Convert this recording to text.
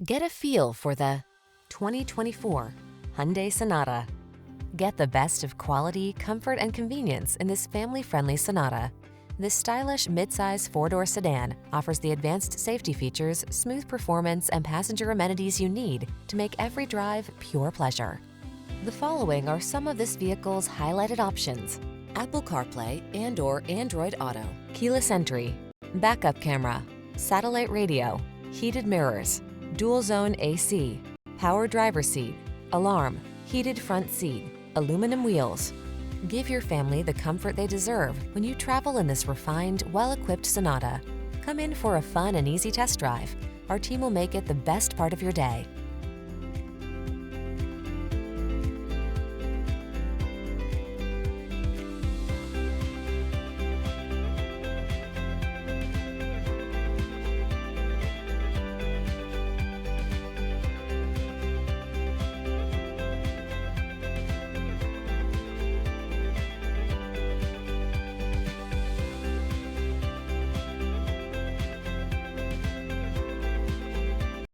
Get a feel for the 2024 Hyundai Sonata. Get the best of quality, comfort, and convenience in this family-friendly Sonata. This stylish midsize four-door sedan offers the advanced safety features, smooth performance, and passenger amenities you need to make every drive pure pleasure. The following are some of this vehicle's highlighted options: Apple CarPlay and/or Android Auto, keyless entry, backup camera, satellite radio, heated mirrors, dual zone AC, power driver seat, alarm, heated front seat, aluminum wheels. Give your family the comfort they deserve when you travel in this refined, well-equipped Sonata. Come in for a fun and easy test drive. Our team will make it the best part of your day.